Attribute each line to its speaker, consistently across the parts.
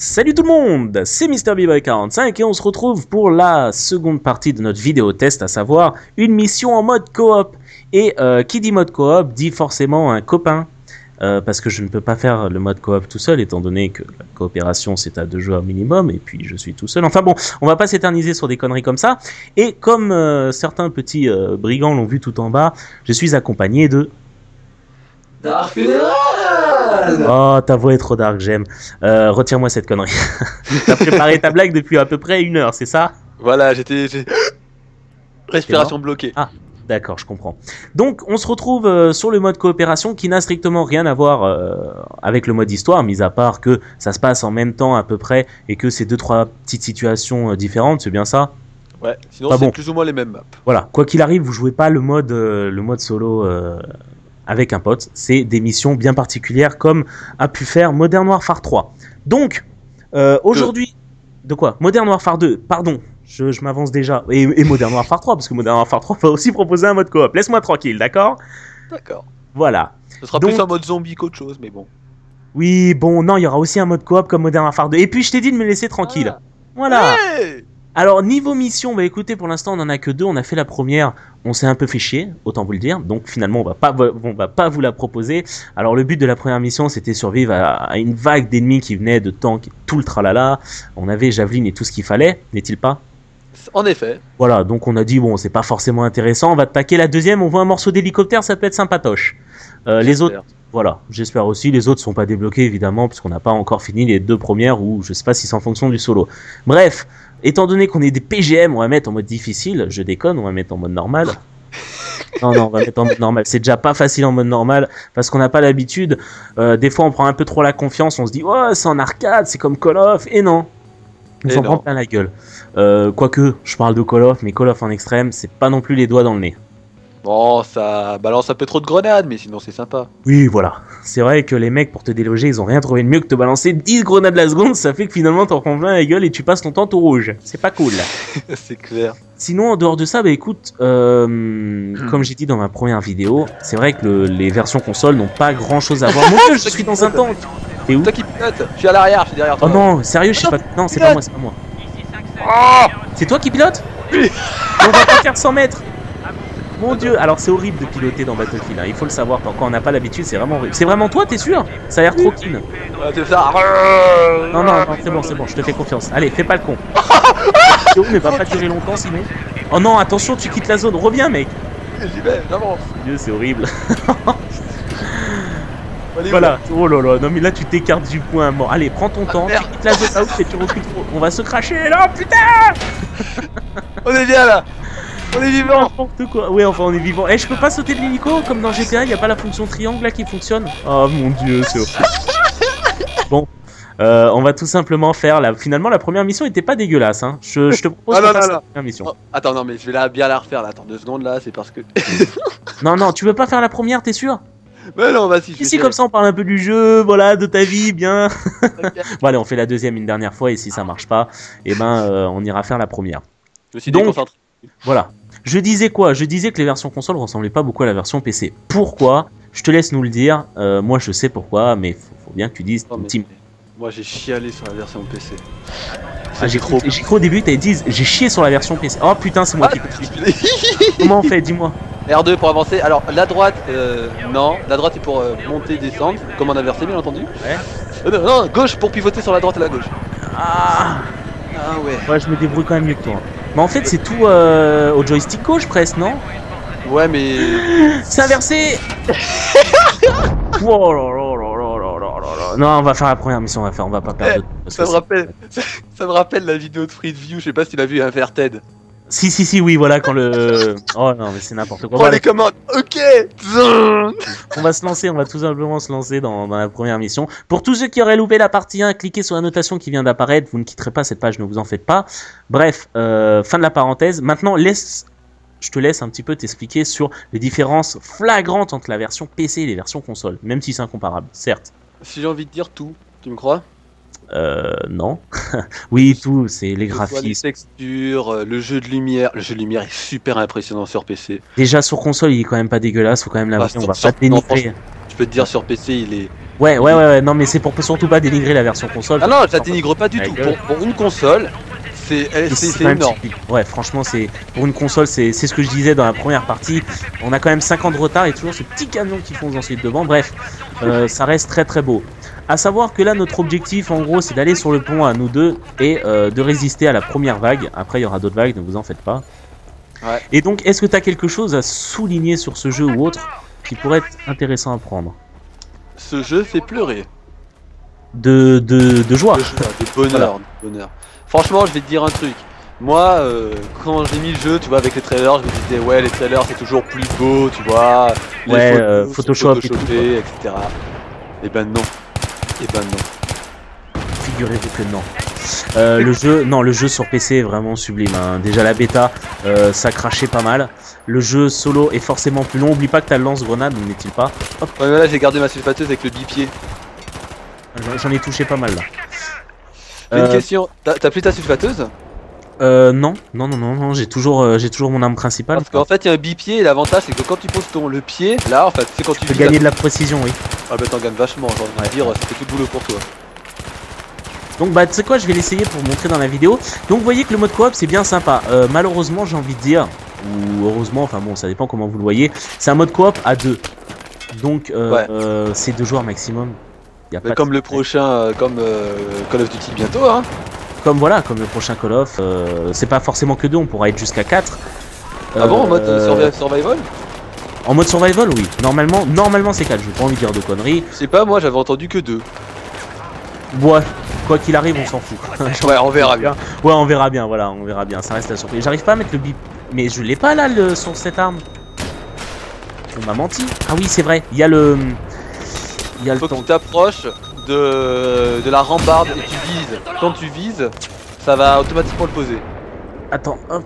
Speaker 1: Salut tout le monde, c'est MrBboy45 et on se retrouve pour la seconde partie de notre vidéo test, à savoir une mission en mode coop. Et qui dit mode coop dit forcément un copain, parce que je ne peux pas faire le mode coop tout seul, étant donné que la coopération c'est à 2 joueurs minimum, et puis je suis tout seul. Enfin bon, on va pas s'éterniser sur des conneries comme ça. Et comme certains petits brigands l'ont vu tout en bas, je suis accompagné de...
Speaker 2: Dark Funeral.
Speaker 1: Oh, ta voix est trop dark, j'aime. Retire-moi cette connerie. T'as préparé ta blague depuis à peu près 1 heure, c'est ça?
Speaker 2: Voilà, j'étais... Respiration bloquée.
Speaker 1: Ah, d'accord, je comprends. Donc, on se retrouve sur le mode coopération qui n'a strictement rien à voir avec le mode histoire, mis à part que ça se passe en même temps à peu près et que c'est 2-3 petites situations différentes, c'est bien ça?
Speaker 2: Ouais, sinon
Speaker 1: Pas
Speaker 2: c'est
Speaker 1: bon.
Speaker 2: plus ou moins les mêmes maps.
Speaker 1: Voilà, quoi qu'il arrive, vous jouez pas le mode solo avec un pote. C'est des missions bien particulières comme a pu faire Modern Warfare 3. Donc, aujourd'hui... De quoi? Modern Warfare 2, pardon. Je m'avance déjà. Et Modern Warfare 3, parce que Modern Warfare 3 va aussi proposer un mode coop. Laisse-moi tranquille, d'accord?
Speaker 2: D'accord.
Speaker 1: Voilà.
Speaker 2: Ce sera
Speaker 1: Donc...
Speaker 2: plus un mode zombie qu'autre chose, mais bon.
Speaker 1: Oui, bon, non, il y aura aussi un mode coop comme Modern Warfare 2. Et puis, je t'ai dit de me laisser tranquille.
Speaker 2: Ah.
Speaker 1: Voilà.
Speaker 2: Ouais.
Speaker 1: Alors, niveau mission, bah écoutez, pour l'instant, on en a que 2. On a fait la première, on s'est un peu fait chier, autant vous le dire. Donc, finalement, on va pas vous la proposer. Alors, le but de la première mission, c'était survivre à une vague d'ennemis qui venaient de tanks, tout le tralala. On avait Javelin et tout ce qu'il fallait, n'est-il pas?
Speaker 2: En effet.
Speaker 1: Voilà, donc on a dit, bon, c'est pas forcément intéressant. On va attaquer la deuxième, on voit un morceau d'hélicoptère, ça peut être sympatoche. Les autres... Voilà, j'espère aussi. Les autres sont pas débloqués, évidemment, puisqu'on n'a pas encore fini les 2 premières, ou je sais pas si c'est en fonction du solo. Bref, étant donné qu'on est des PGM, on va mettre en mode difficile. Je déconne, on va mettre en mode normal. Non, on va mettre en mode normal. C'est déjà pas facile en mode normal, parce qu'on n'a pas l'habitude. Des fois, on prend un peu trop la confiance, on se dit, oh, c'est en arcade, c'est comme Call of, et non. On s'en prend plein la gueule. Quoique, je parle de Call of, mais Call of en extrême, c'est pas non plus les doigts dans le nez.
Speaker 2: Bon, ça balance un peu trop de grenades, mais sinon c'est sympa.
Speaker 1: Oui, voilà. C'est vrai que les mecs, pour te déloger, ils ont rien trouvé de mieux que te balancer 10 grenades la seconde. Ça fait que finalement, t'en prends plein la gueule et tu passes ton temps tout rouge. C'est pas cool.
Speaker 2: C'est clair.
Speaker 1: Sinon, en dehors de ça, bah écoute, comme j'ai dit dans ma première vidéo, c'est vrai que les versions console n'ont pas grand chose à voir. Mon Dieu, je suis dans un tank. T'es où?
Speaker 2: Toi qui pilote. Je suis à l'arrière, je suis derrière toi.
Speaker 1: Oh non, sérieux, je sais pas. Non, c'est pas moi, c'est pas moi.
Speaker 2: Oh.
Speaker 1: C'est toi qui pilotes?
Speaker 2: Oui.
Speaker 1: On va pas faire 100 mètres. Mon Dieu, alors c'est horrible de piloter dans Battlefield, hein. Il faut le savoir, quand on n'a pas l'habitude, c'est vraiment horrible. C'est vraiment toi, t'es sûr? Ça a l'air trop clean.
Speaker 2: Tu fais ça.
Speaker 1: Non, c'est bon, je te fais confiance. Allez, fais pas le con. C'est où, mais va pas durer longtemps sinon. Oh non, attention, tu quittes la zone, reviens mec.
Speaker 2: J'y vais, j'avance.
Speaker 1: Mon Dieu, c'est horrible. Voilà, oh là là, non mais là tu t'écartes du point mort. Allez, prends ton temps, tu quittes la zone là où et tu recules trop. On va se cracher là, putain.
Speaker 2: On est bien là. On est vivant.
Speaker 1: N'importe quoi. Ouais, enfin on est vivant. Eh, je peux pas sauter de l'hélico comme dans GTA, il y a pas la fonction triangle là qui fonctionne. Oh mon dieu, c'est horrible. Bon, on va tout simplement faire la... Finalement la première mission était pas dégueulasse, hein. Je te propose de faire la première mission.
Speaker 2: Oh, attends, non mais je vais bien la refaire là. Attends 2 secondes là, c'est parce que...
Speaker 1: non, tu veux pas faire la première, t'es sûr?
Speaker 2: Mais non, vas-y.
Speaker 1: Ici comme ça on parle un peu du jeu, voilà, de ta vie, bien. Bon allez, on fait la deuxième une dernière fois et si ça marche pas, eh ben on ira faire la première.
Speaker 2: Je me suis déconcentré.
Speaker 1: Voilà. Je disais quoi? Je disais que les versions console ressemblaient pas beaucoup à la version PC. Pourquoi? Je te laisse nous le dire. Moi je sais pourquoi, mais faut bien que tu dises ton team.
Speaker 2: Moi j'ai chialé sur la version PC.
Speaker 1: Ah, j'ai cru au début que t'avais dit j'ai chié sur la version PC. Oh putain, c'est moi qui Comment on fait? Dis-moi.
Speaker 2: R2 pour avancer. Alors la droite, non. La droite est pour monter, descendre, comme en inversé bien entendu.
Speaker 1: Ouais.
Speaker 2: Non, gauche pour pivoter sur la droite et la gauche.
Speaker 1: Ah
Speaker 2: ouais.
Speaker 1: Ouais, je me débrouille quand même mieux que toi. Mais en fait c'est tout au joystick gauche presque, non?
Speaker 2: Ouais mais...
Speaker 1: C'est inversé. Oh là là là là là là là. Non, on va faire la première mission, on va pas perdre de temps.
Speaker 2: Ça me rappelle la vidéo de Freeview, je sais pas si tu l'as vu, Inverted.
Speaker 1: Si, oui, voilà, quand le... Oh non, mais c'est n'importe quoi.
Speaker 2: Oh, les commandes, ok.
Speaker 1: On va se lancer, on va tout simplement se lancer dans la première mission. Pour tous ceux qui auraient loupé la partie 1, cliquez sur la notation qui vient d'apparaître, vous ne quitterez pas cette page, ne vous en faites pas. Bref, fin de la parenthèse. Maintenant, je te laisse un petit peu t'expliquer sur les différences flagrantes entre la version PC et les versions console, même si c'est incomparable, certes.
Speaker 2: Si j'ai envie de dire tout, tu me crois?
Speaker 1: Non. Oui, tout, c'est les graphismes.
Speaker 2: Les textures, le jeu de lumière. Le jeu de lumière est super impressionnant sur PC.
Speaker 1: Déjà sur console, il est quand même pas dégueulasse, faut quand même l'avouer, on va pas te dénigrer.
Speaker 2: Je peux te dire sur PC,
Speaker 1: Ouais, non mais c'est pour surtout pas dénigrer la version console.
Speaker 2: Ah non, je la dénigre pas du tout. Pour une console, c'est énorme.
Speaker 1: Ouais, franchement, c'est pour une console, c'est ce que je disais dans la première partie. On a quand même 5 ans de retard et toujours ce petit camion qui fonce ensuite devant. Bref, ça reste très très beau. À savoir que là, notre objectif, en gros, c'est d'aller sur le pont à nous deux et de résister à la première vague. Après, il y aura d'autres vagues, ne vous en faites pas.
Speaker 2: Ouais.
Speaker 1: Et donc, est-ce que tu as quelque chose à souligner sur ce jeu ou autre qui pourrait être intéressant à prendre?
Speaker 2: Ce jeu fait pleurer.
Speaker 1: De joie.
Speaker 2: De bonheur, de bonheur. Franchement, je vais te dire un truc. Moi, quand j'ai mis le jeu, tu vois, avec les trailers, je me disais, ouais, les trailers c'est toujours plus beau, tu vois.
Speaker 1: Ouais, Photoshop,
Speaker 2: etc. Et ben non. Et ben non.
Speaker 1: Figurez-vous que non. Le jeu sur PC est vraiment sublime. Hein. Déjà la bêta, ça crachait pas mal. Le jeu solo est forcément plus long. Oublie pas que t'as le lance-grenade, n'est-il pas? Hop.
Speaker 2: Ouais, mais là j'ai gardé ma sulfateuse avec le bipied.
Speaker 1: J'en ai touché pas mal là.
Speaker 2: Une question, t'as plus ta sulfateuse?
Speaker 1: Non, j'ai toujours mon arme principale.
Speaker 2: Parce qu'en fait il y a un bipied et l'avantage c'est que quand tu poses le pied, là en fait c'est quand tu
Speaker 1: peux gagner de la précision, oui.
Speaker 2: Ah bah t'en gagnes vachement, j'ai envie de dire, c'était tout le boulot pour toi.
Speaker 1: Donc bah tu sais quoi, je vais l'essayer pour vous montrer dans la vidéo. Donc vous voyez que le mode coop c'est bien sympa. Malheureusement j'ai envie de dire, ou heureusement, enfin bon ça dépend comment vous le voyez, c'est un mode coop à 2. Donc c'est 2 joueurs maximum.
Speaker 2: Y a pas comme le prochain, comme Call of Duty bientôt hein.
Speaker 1: Comme voilà, comme le prochain Call of, c'est pas forcément que 2, on pourra être jusqu'à 4.
Speaker 2: Ah bon, en mode survival?
Speaker 1: En mode survival, oui. Normalement c'est 4, j'ai pas envie de dire de conneries.
Speaker 2: Je sais pas, moi j'avais entendu que 2.
Speaker 1: Ouais, quoi qu'il arrive, on s'en fout.
Speaker 2: Ouais, on verra bien.
Speaker 1: Ouais, on verra bien, voilà, on verra bien, ça reste la surprise. J'arrive pas à mettre le bip, mais je l'ai pas là sur cette arme. On m'a menti. Ah oui, c'est vrai, il y a le...
Speaker 2: Faut que tu t'approches de la rambarde et tu vises. Quand tu vises, ça va automatiquement le poser.
Speaker 1: Attends, hop.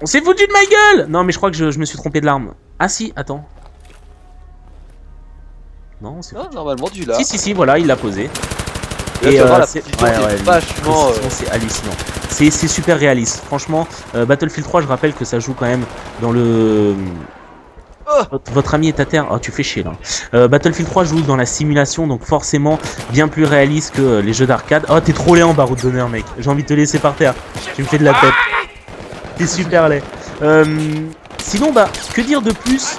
Speaker 1: On s'est foutu de ma gueule! Non, mais je crois que je me suis trompé de l'arme. Ah si, attends. Non, c'est
Speaker 2: normalement tu l'as.
Speaker 1: Si, voilà, il l'a posé.
Speaker 2: Et c'est vachement...
Speaker 1: c'est hallucinant. C'est super réaliste. Franchement, Battlefield 3, je rappelle que ça joue quand même dans le... Votre ami est à terre. Oh, tu fais chier là. Battlefield 3 joue dans la simulation, donc forcément bien plus réaliste que les jeux d'arcade. Oh, t'es trop laid en baroud d'honneur, mec. J'ai envie de te laisser par terre. Tu me fais de la tête. T'es super laid. Sinon, bah, que dire de plus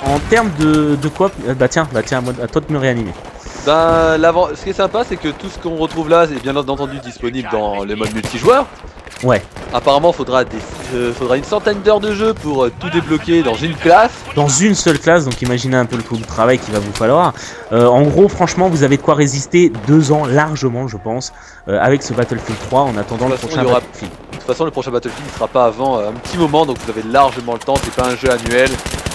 Speaker 1: en termes de quoi? Bah tiens, à toi de me réanimer.
Speaker 2: Ben, ce qui est sympa, c'est que tout ce qu'on retrouve là est bien entendu disponible dans les modes multijoueurs.
Speaker 1: Ouais.
Speaker 2: Apparemment, faudra une centaine d'heures de jeu pour tout débloquer dans une classe.
Speaker 1: Dans une seule classe, donc imaginez un peu le coup de travail qu'il va vous falloir. En gros, franchement, vous avez de quoi résister 2 ans largement, je pense, avec ce Battlefield 3 en attendant le prochain Battlefield.
Speaker 2: De toute façon, le prochain Battlefield ne sera pas avant un petit moment, donc vous avez largement le temps, c'est pas un jeu annuel.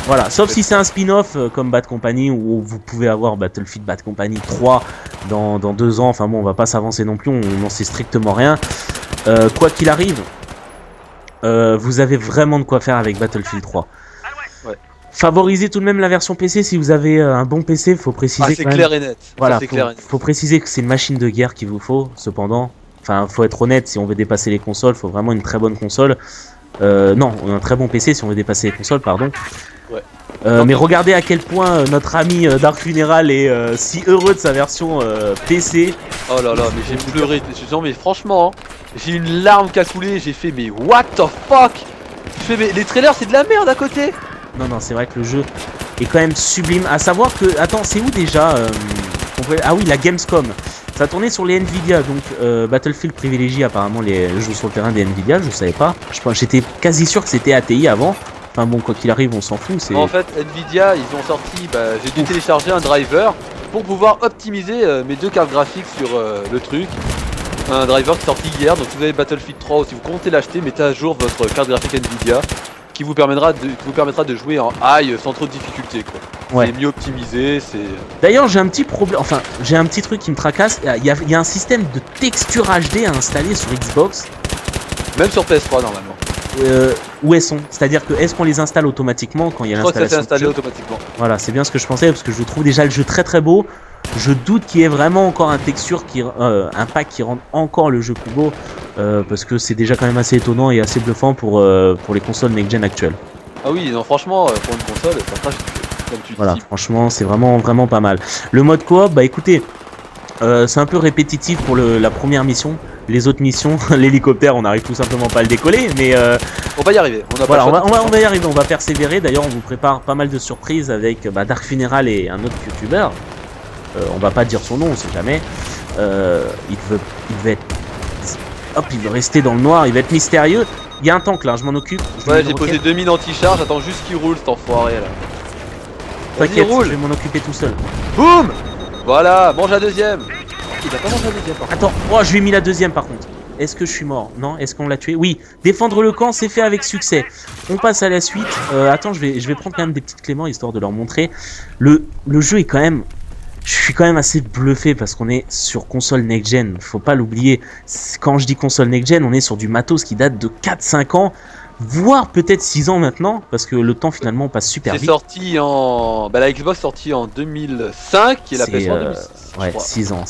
Speaker 1: Voilà, sauf si c'est un spin-off comme Bad Company où vous pouvez avoir Battlefield Bad Company 3 dans 2 ans. Enfin bon, on va pas s'avancer non plus, on n'en sait strictement rien. Quoi qu'il arrive, vous avez vraiment de quoi faire avec Battlefield 3. Ouais. Favorisez tout de même la version PC si vous avez un bon PC, faut préciser.
Speaker 2: Ah, c'est clair et net.
Speaker 1: Voilà, faut préciser que c'est une machine de guerre qu'il vous faut, cependant. Enfin, faut être honnête, si on veut dépasser les consoles, faut vraiment une très bonne console. Non, un très bon PC si on veut dépasser les consoles, pardon. Ouais. Mais regardez à quel point notre ami Dark Funeral est si heureux de sa version PC.
Speaker 2: Oh là là, mais j'ai pleuré. Non mais franchement, j'ai une larme qui a coulé. J'ai fait mais what the fuck. Mais les trailers c'est de la merde à côté.
Speaker 1: Non, c'est vrai que le jeu est quand même sublime. À savoir que, attends, c'est où déjà Ah oui, la Gamescom. Ça a tourné sur les Nvidia, donc Battlefield privilégie apparemment les jeux sur le terrain des Nvidia, je savais pas. J'étais quasi sûr que c'était ATI avant. Enfin bon, quoi qu'il arrive, on s'en fout.
Speaker 2: En fait, Nvidia, ils ont sorti, j'ai dû télécharger un driver pour pouvoir optimiser mes 2 cartes graphiques sur le truc. Un driver qui est sorti hier, donc si vous avez Battlefield 3 ou si vous comptez l'acheter, mettez à jour votre carte graphique Nvidia qui vous permettra de jouer en high sans trop de difficultés quoi. Ouais. C'est mieux optimisé, c'est...
Speaker 1: D'ailleurs j'ai un petit problème, enfin j'ai un petit truc qui me tracasse, il y a un système de texture HD à installer sur Xbox.
Speaker 2: Même sur PS3 normalement.
Speaker 1: Où elles sont? C'est-à-dire que est-ce qu'on les installe automatiquement quand il y a l'installation?
Speaker 2: Je crois que ça s'est installé automatiquement.
Speaker 1: Voilà, c'est bien ce que je pensais parce que je trouve déjà le jeu très très beau. Je doute qu'il y ait vraiment encore un pack qui rende encore le jeu plus beau parce que c'est déjà quand même assez étonnant et assez bluffant pour les consoles next-gen actuelles.
Speaker 2: Ah oui, non franchement pour une console, ça crache. comme tu
Speaker 1: Voilà,
Speaker 2: dis.
Speaker 1: franchement, c'est vraiment pas mal. Le mode coop, bah écoutez, c'est un peu répétitif pour la première mission. Les autres missions, l'hélicoptère, on n'arrive tout simplement pas à le décoller, mais
Speaker 2: On va y arriver.
Speaker 1: voilà, on va y arriver, on va persévérer. D'ailleurs, on vous prépare pas mal de surprises avec Dark Funeral et un autre youtubeur. On va pas dire son nom, on sait jamais. Il veut être... Hop, il veut rester dans le noir, il va être mystérieux. Il y a un tank là, je m'en occupe.
Speaker 2: Ouais, j'ai posé 2 mines anti-charge, j'attends juste qu'il roule cet enfoiré là.
Speaker 1: T'inquiète,
Speaker 2: roule.
Speaker 1: je vais m'en occuper tout seul.
Speaker 2: Boum. Voilà, mange la deuxième. Il va pas manger la deuxième par contre.
Speaker 1: Attends, oh, je lui ai mis la deuxième par contre. Est-ce que je suis mort? Non? Est-ce qu'on l'a tué? Oui, défendre le camp, c'est fait avec succès. On passe à la suite. Attends, je vais prendre quand même des petites cléments histoire de leur montrer. Le jeu est quand même... Je suis quand même assez bluffé parce qu'on est sur console next-gen. Faut pas l'oublier. Quand je dis console next-gen, on est sur du matos qui date de 4-5 ans. Voire peut-être 6 ans maintenant. Parce que le temps finalement passe super vite.
Speaker 2: C'est sorti en... Bah la Xbox est sortie en 2005 et la PS1 en 2006.
Speaker 1: Ouais, 6 ans.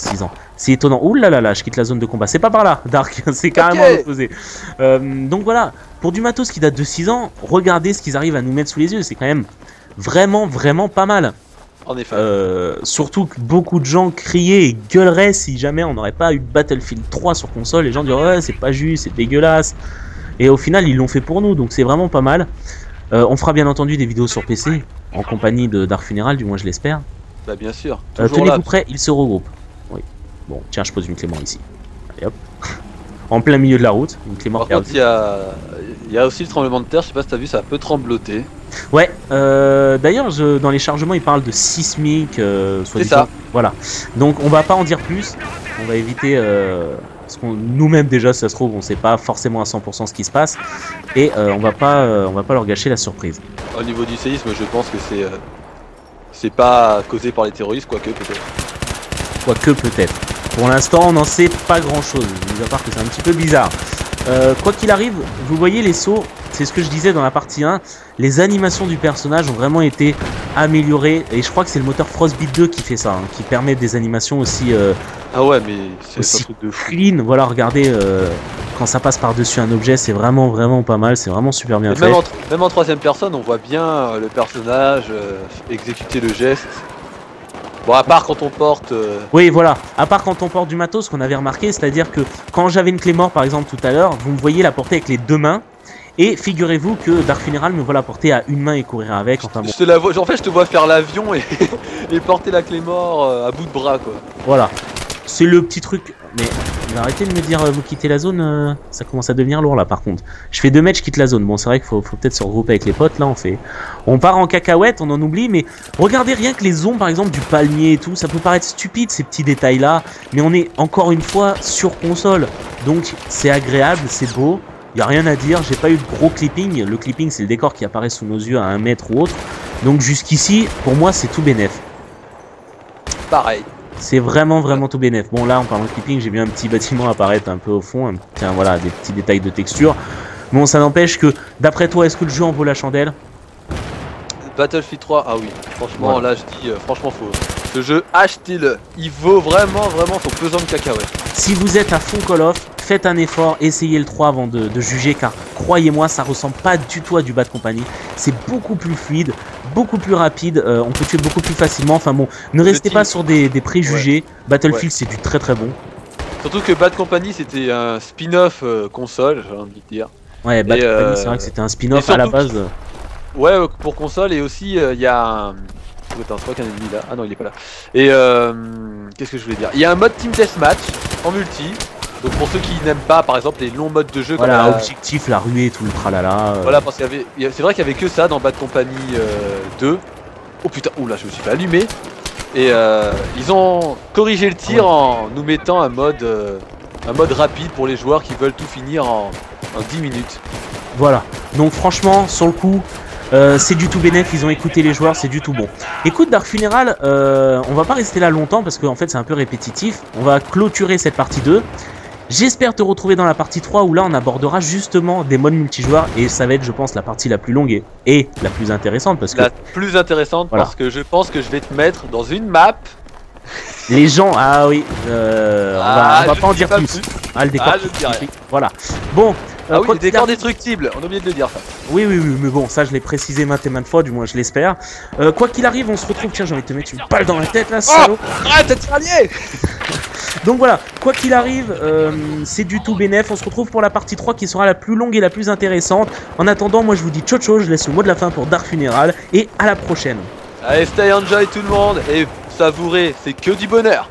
Speaker 1: C'est étonnant. Ouh là là là, je quitte la zone de combat. C'est pas par là, Dark. C'est carrément l'opposé. Donc voilà, pour du matos qui date de 6 ans, regardez ce qu'ils arrivent à nous mettre sous les yeux. C'est quand même vraiment pas mal.
Speaker 2: En effet.
Speaker 1: Surtout que beaucoup de gens criaient et gueuleraient si jamais on n'aurait pas eu Battlefield 3 sur console. Les gens diraient ouais, c'est pas juste, c'est dégueulasse. Et au final, ils l'ont fait pour nous, donc c'est vraiment pas mal. On fera bien entendu des vidéos sur PC en compagnie de Dark Funeral, du moins je l'espère.
Speaker 2: Bah bien sûr.
Speaker 1: Tenez-vous prêts, ils se regroupent. Oui. Bon, tiens, je pose une clément ici. Allez hop. En plein milieu de la route, une clément.
Speaker 2: Par contre, il y a aussi le tremblement de terre. Je sais pas si t'as vu, ça peut trembloter.
Speaker 1: Ouais. D'ailleurs, dans les chargements, ils parlent de sismique.
Speaker 2: C'est ça.
Speaker 1: Voilà. Donc, on va pas en dire plus. On va éviter. Parce qu'on nous-mêmes déjà, si ça se trouve, on sait pas forcément à 100% ce qui se passe. Et on va pas leur gâcher la surprise.
Speaker 2: Au niveau du séisme, je pense que c'est pas causé par les terroristes, quoique peut-être.
Speaker 1: Pour l'instant, on n'en sait pas grand-chose, mis à part que c'est un petit peu bizarre. Quoi qu'il arrive, vous voyez les sauts, c'est ce que je disais dans la partie 1, les animations du personnage ont vraiment été améliorées, et je crois que c'est le moteur Frostbite 2 qui fait ça, qui permet des animations aussi...
Speaker 2: ah ouais, mais c'est un
Speaker 1: aussi
Speaker 2: truc de fou.
Speaker 1: clean. Voilà, regardez, quand ça passe par-dessus un objet, c'est vraiment pas mal, c'est vraiment super bien fait.
Speaker 2: Même en troisième personne, on voit bien le personnage exécuter le geste. Bon, à part quand on porte...
Speaker 1: Oui, voilà, à part quand on porte du matos, ce qu'on avait remarqué, c'est-à-dire que quand j'avais une Claymore par exemple tout à l'heure, vous me voyez la porter avec les deux mains, et figurez-vous que Dark Funeral me voit la porter à une main et courir avec, enfin bon.
Speaker 2: En fait, je te vois faire l'avion et, et porter la Claymore à bout de bras, quoi.
Speaker 1: Voilà, c'est le petit truc, mais arrêtez de me dire vous quittez la zone, ça commence à devenir lourd là par contre. Je fais 2 mètres, je quitte la zone, bon c'est vrai qu'il faut peut-être se regrouper avec les potes là, on part en cacahuète, on en oublie, mais regardez rien que les ombres par exemple du palmier et tout, ça peut paraître stupide ces petits détails là, mais on est encore une fois sur console, donc c'est agréable, c'est beau, y a rien à dire, j'ai pas eu de gros clipping, le clipping c'est le décor qui apparaît sous nos yeux à 1 mètre ou autre, donc jusqu'ici pour moi c'est tout bénef.
Speaker 2: Pareil.
Speaker 1: C'est vraiment tout bénef. Bon là en parlant de clipping, j'ai vu un petit bâtiment apparaître un peu au fond, tiens voilà, des petits détails de texture. Bon ça n'empêche que, d'après toi, est-ce que le jeu en vaut la chandelle?
Speaker 2: Battlefield 3, ah oui, franchement
Speaker 1: voilà.
Speaker 2: là je dis, franchement faut... Ce jeu, achetez-le, il vaut vraiment son pesant de cacahuètes.
Speaker 1: Si vous êtes à fond Call of, faites un effort, essayez le 3 avant de juger, car croyez-moi, ça ressemble pas du tout à du Bad Company. C'est beaucoup plus fluide, beaucoup plus rapide, on peut tuer beaucoup plus facilement. Enfin bon, ne restez pas sur des préjugés. Ouais. Battlefield c'est du très bon.
Speaker 2: Surtout que Bad Company c'était un spin-off console, j'ai envie de dire.
Speaker 1: Ouais, Bad Company c'est vrai que c'était un spin-off à la base.
Speaker 2: Ouais, pour console, et aussi il y a un... Attends, je crois qu'il y a un ennemi là. Ah non, il est pas là. Et qu'est-ce que je voulais dire? Il y a un mode Team Deathmatch en multi. Donc pour ceux qui n'aiment pas, par exemple, les longs modes de jeu,
Speaker 1: voilà, comme objectif, la ruée, tout le tralala.
Speaker 2: Voilà, parce qu'il y avait, c'est vrai qu'il y avait que ça dans Bad Company 2. Oh putain, oula, je me suis fait allumer. Et ils ont corrigé le tir en nous mettant un mode rapide pour les joueurs qui veulent tout finir en 10 minutes.
Speaker 1: Voilà. Donc franchement, sur le coup, c'est du tout bénéf, ils ont écouté les joueurs, c'est du tout bon. Écoute Dark Funeral, on va pas rester là longtemps parce qu'en fait c'est un peu répétitif. On va clôturer cette partie 2. J'espère te retrouver dans la partie 3 où là on abordera justement des modes multijoueurs et ça va être je pense la partie la plus longue et la plus intéressante parce que...
Speaker 2: La plus intéressante voilà. Parce que je pense que je vais te mettre dans une map.
Speaker 1: Les gens, ah oui, on va pas en dire plus. Ah le décor.
Speaker 2: Je dirais.
Speaker 1: Voilà. Bon,
Speaker 2: Ah oui,
Speaker 1: quoi
Speaker 2: les
Speaker 1: qu'il
Speaker 2: décors
Speaker 1: arrive-
Speaker 2: destructibles, on a oublié de le dire ça.
Speaker 1: Oui, mais bon, ça je l'ai précisé maintes et maintes fois, du moins je l'espère. Quoi qu'il arrive, on se retrouve. Tiens, j'ai envie de te mettre une balle dans la tête là, salaud.
Speaker 2: Arrête, t'es tiralier.
Speaker 1: Donc voilà, quoi qu'il arrive, c'est du tout bénef. On se retrouve pour la partie 3 qui sera la plus longue et la plus intéressante. En attendant, moi je vous dis ciao ciao, je laisse le mot de la fin pour Dark Funeral et à la prochaine.
Speaker 2: Allez, stay enjoy tout le monde et savourez, c'est que du bonheur.